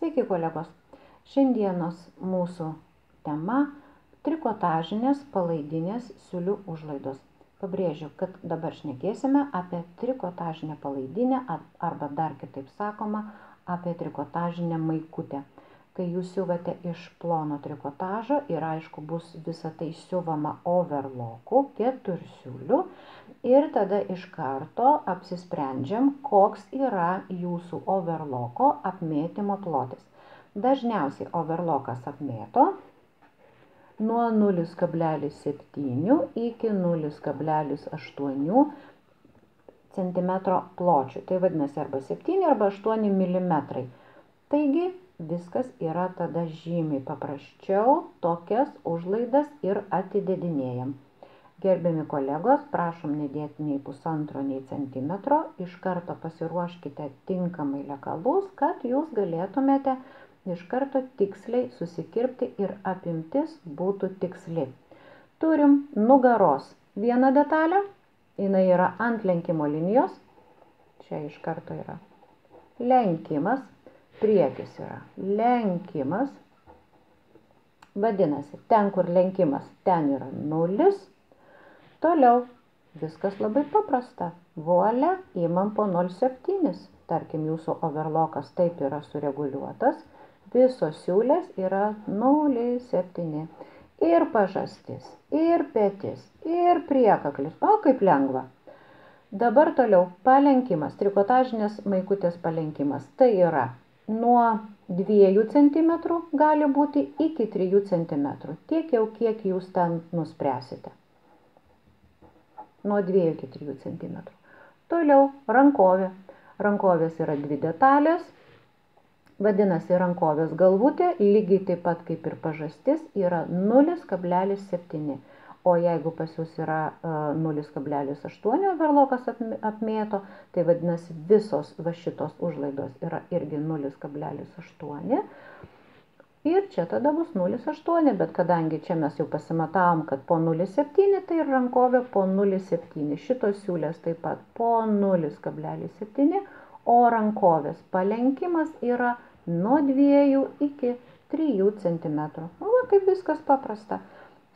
Sveiki kolegos. Šiandienos mūsų tema – trikotažinės palaidinės siūlių užlaidos. Pabrėžiu, kad dabar šnekėsime apie trikotažinę palaidinę arba dar kitaip sakoma apie trikotažinę maikutę. Kai jūs siuvate iš plono trikotažo ir aišku bus visą tai siuvama overlocku, ketursiūliu, ir tada iš karto apsisprendžiam, koks yra jūsų overlocko apmėtymo plotis. Dažniausiai overlockas apmėto nuo 0,7 iki 0,8 cm pločių. Tai vadinasi arba 7 arba 8 mm. Taigi viskas yra tada žymiai paprasčiau, tokias užlaidas ir atidedinėjam. Gerbiami kolegos, prašom nedėti nei pusantro, nei centimetro, iš karto pasiruoškite tinkamai lekalus, kad jūs galėtumėte iš karto tiksliai susikirpti ir apimtis būtų tiksli. Turim nugaros vieną detalę, jinai yra ant lenkimo linijos, čia iš karto yra lenkimas, priekis yra lenkimas, vadinasi, ten kur lenkimas, ten yra 0, toliau viskas labai paprasta, vuolia, imam po 0,7, tarkim jūsų overlockas taip yra sureguliuotas, visos siūlės yra 0,7 ir pažastis, ir petis, ir priekaklis, o kaip lengva. Dabar toliau palenkimas, trikotažinės maikutės palenkimas, tai yra nuo 2 cm gali būti iki 3 cm, tiek jau kiek jūs ten nuspręsite. Nuo 2 iki 3 cm. Toliau rankovė. Rankovės yra 2 detalės, vadinasi rankovės galvutė, lygiai taip pat kaip ir pažastis, yra 0,7. O jeigu pas jūs yra 0,8 overlockas apmėto, tai vadinasi visos va šitos užlaidos yra irgi 0,8. Ir čia tada bus 0,8, bet kadangi čia mes jau pasimatavom, kad po 0,7, tai ir rankovė po 0,7. Šitos siūlės taip pat po 0,7, o rankovės palenkimas yra nuo 2 iki 3 cm. Va, kaip viskas paprasta.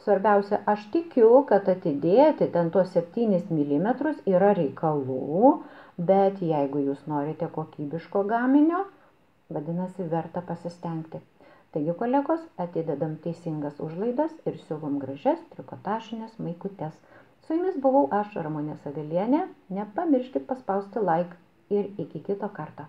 Svarbiausia, aš tikiu, kad atidėti ten tuos 7 mm yra reikalų, bet jeigu jūs norite kokybiško gaminio, vadinasi, verta pasistengti. Taigi, kolegos, atidedam teisingas užlaidas ir siuvam gražias trikotažinės maikutes. Su jumis buvau aš, Ramunė Savilienė. Nepamirškit paspausti like ir iki kito karto.